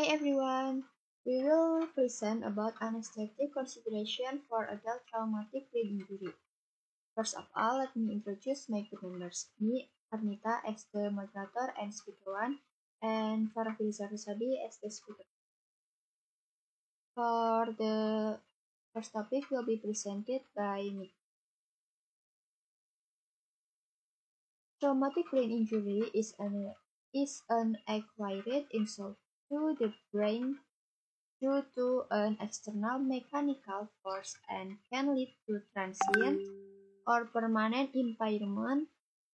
Hi everyone! We will present about anesthetic consideration for adult traumatic brain injury. First of all, let me introduce my group members. Me, Arnita, as the moderator and speaker 1, and Farah Filiza Rusadi as the speaker. For the first topic will be presented by me. Traumatic brain injury is an acquired insult to the brain due to an external mechanical force and can lead to transient or permanent impairment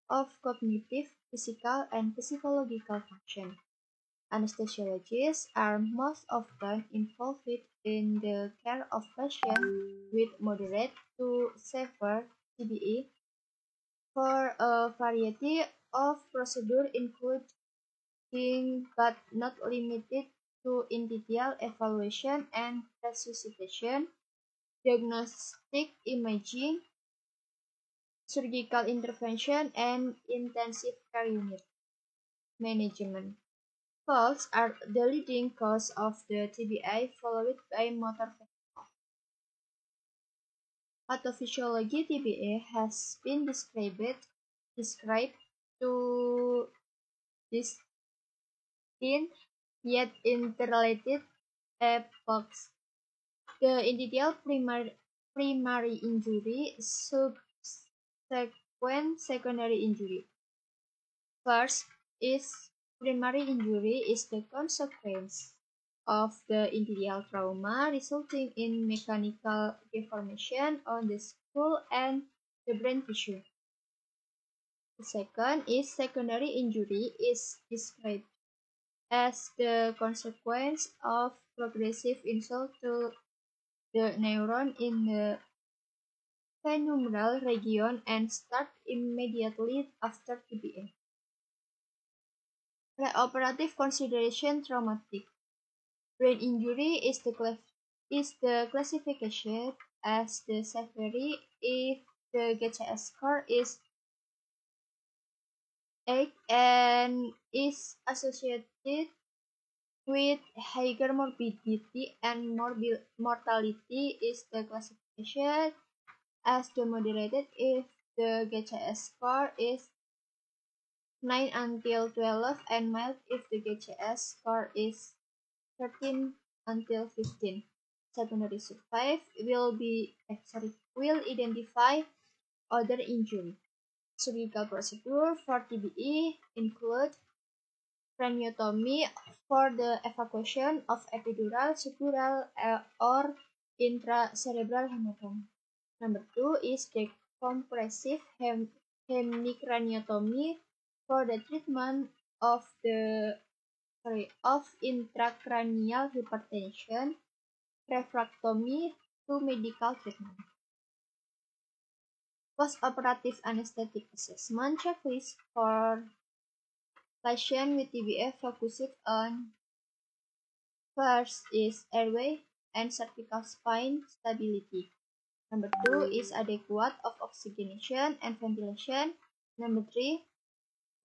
of cognitive, physical, and physiological function. Anesthesiologists are most often involved in the care of patients with moderate to severe TBE for a variety of procedures including but not limited to initial evaluation and resuscitation, diagnostic imaging, surgical intervention, and intensive care unit management. Falls are the leading cause of the TBI, followed by motor vehicle. Pathophysiology TBA has been described to distinct yet interrelated epochs. The initial primary injury, subsequent secondary injury. First is primary injury is the consequence of the initial trauma resulting in mechanical deformation on the skull and the brain tissue. The second is secondary injury is described as the consequence of progressive insult to the neuron in the penumbral region and start immediately after TBA. Preoperative consideration traumatic brain injury is the classification as the severity if the GCS score is 8 and is associated with higher morbidity and mortality is the classification as the moderated if the GCS score is 9 until 12 and mild if the GCS score is 13 until 15. Secondary survive will identify other injury. Surgical procedure for TBE include craniotomy for the evacuation of epidural, subdural, or intracerebral hematoma. Number 2 is decompressive hemicraniotomy for the treatment of intracranial hypertension, refractomy to medical treatment. Postoperative anesthetic assessment checklist for patient with TBA focused on first is airway and cervical spine stability. Number 2 is adequate of oxygenation and ventilation. Number 3,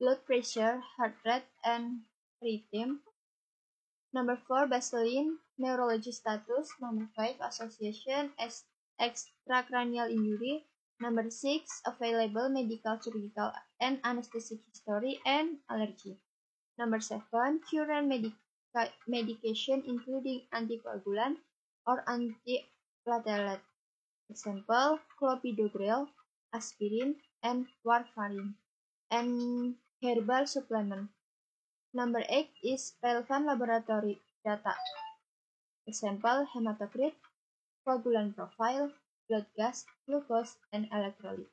blood pressure, heart rate, and rhythm. Number 4, baseline neurology status. Number 5, association extracranial injury. Number 6, available medical, surgical, and anesthetic history and allergy. Number 7, current medication including anticoagulant or antiplatelet. Example, clopidogrel, aspirin, and warfarin, and herbal supplement. Number 8 is relevant laboratory data. Example, hematocrit, coagulant profile, blood gas, glucose, and electrolyte.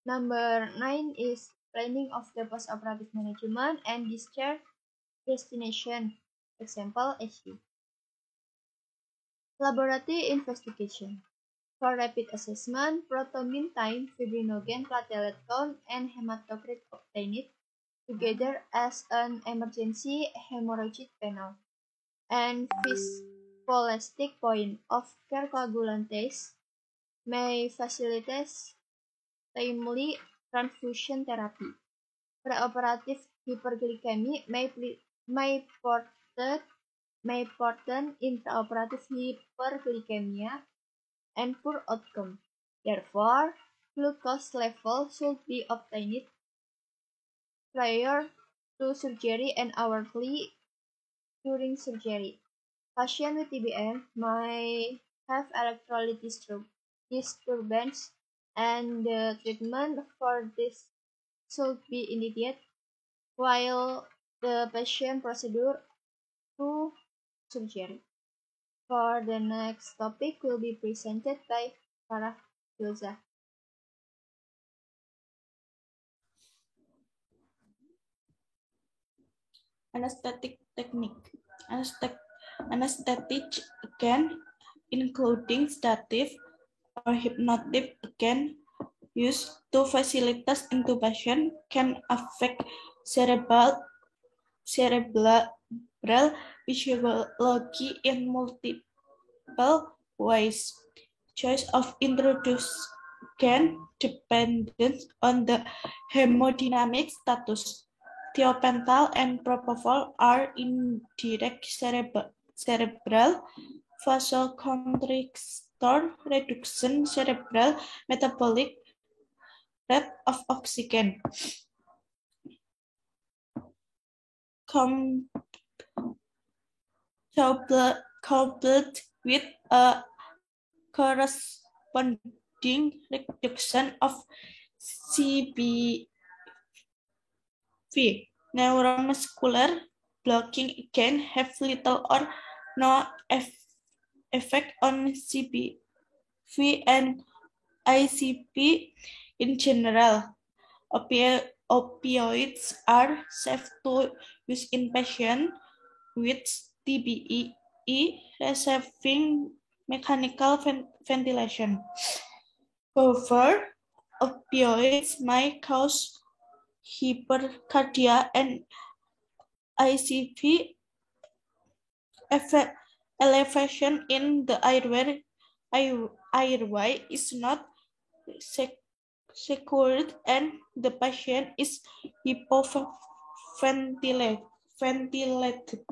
Number 9 is planning of the postoperative management and discharge destination. Example, HU. Laboratory investigation. For rapid assessment, prothrombin time, fibrinogen platelet count, and hematocrit obtained together as an emergency hemorrhagic panel, and viscoelastic point of care coagulantase may facilitate timely transfusion therapy. Preoperative hyperglycemia may portend may portend intraoperative hyperglycemia and poor outcome. Therefore, glucose level should be obtained prior to surgery and hourly during surgery. Patients with TBM may have electrolyte disturbance, and the treatment for this should be immediate while the patient proceeds to surgery. For the next topic will be presented by Farah Filza. Anesthetic technique. Anesthetic again, including sedative or hypnotic again, used to facilitate intubation can affect cerebral physiology in multiple ways. Choice of introduced can depend on the hemodynamic status. Thiopental and propofol are indirect cerebral vasoconstrictor reduction cerebral metabolic rate of oxygen. Coupled with a corresponding reduction of CBV. Neuromuscular blocking can have little or no effect on CBV and ICP in general. Opioids are safe to use in patients with TBE receiving mechanical ventilation. However, opioids might cause hypercardia and ICP elevation in the airway is not secured and the patient is hypoventilated.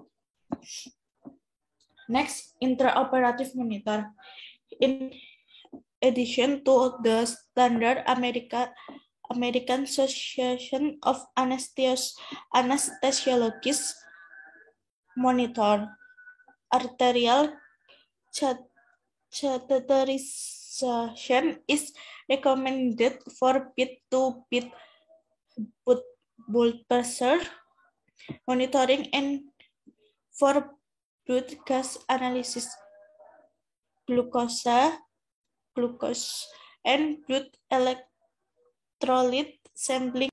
Next, intraoperative monitor. In addition to the standard American Association of Anesthesiologists monitor, arterial catheterization is recommended for pit-to-pit blood pressure monitoring and for blood gas analysis, glucose, and blood electrolyte sampling.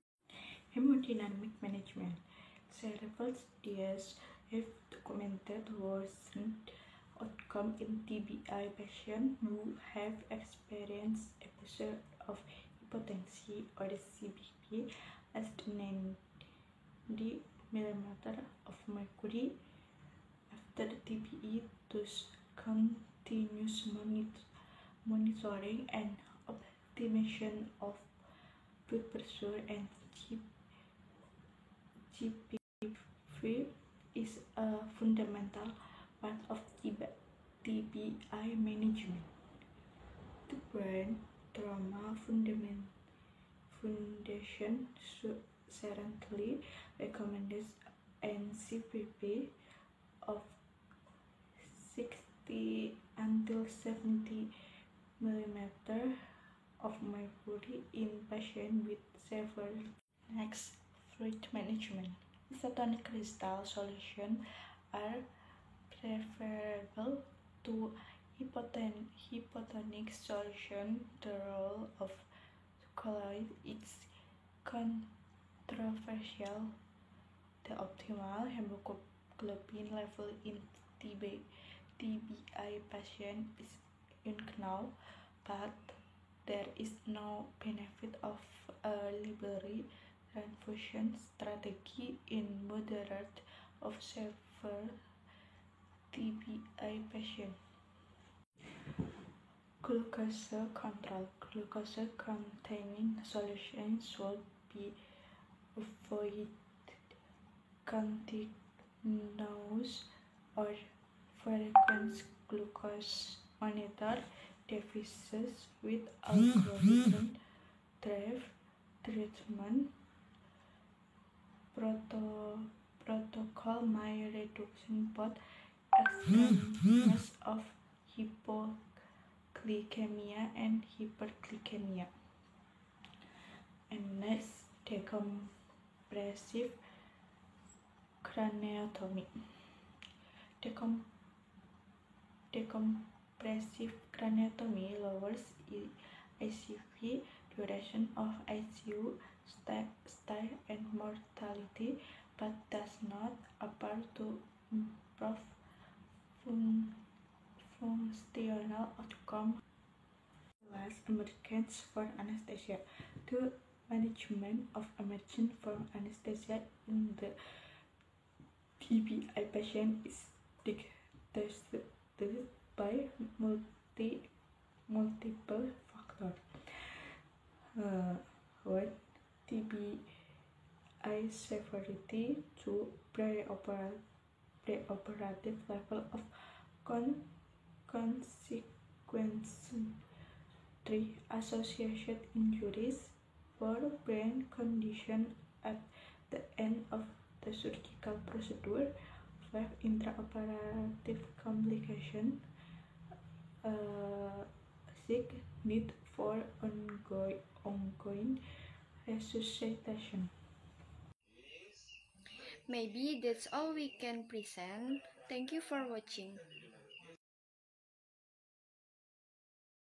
Hemodynamic management. Several studies have documented worsened outcome in TBI patients who have experienced episode of hypotension or CBP as 90 mm of mercury after TBE. Thus, continuous monitoring and optimization of blood pressure and GPV is a fundamental part of TBI management. The Brain Trauma Foundation currently recommends NCPP of 60 until 70 mm of mercury in patients with severe. Next, fluid management. Isotonic crystal solutions are preferable to hypotonic solution. The role of colloid is controversial. The optimal hemoglobin level in TBI patient is unknown, but there is no benefit of a library transfusion strategy in moderate of severe TBI patients. Glucose control. Glucose-containing solutions should be avoided. Continuous or frequent glucose monitor devices with algorithm drive treatment protocol may reduce both extremes of hypoglycemia and hyperglycemia. And next, decompressive craniotomy. Decompressive craniotomy lowers ICU duration of ICU stay and mortality, but does not appear to improve functional outcome. Last, emergence for anesthesia. The management of emergence from anesthesia in the TBI patient is dictated by multiple factors. 1. TBI severity. 2. Preoperative level of consequence. 3. Associated injuries. 4. Brain condition at the end of the surgical procedure. 5. Intraoperative complication. 6. Need for ongoing resuscitation. Maybe that's all we can present. Thank you for watching.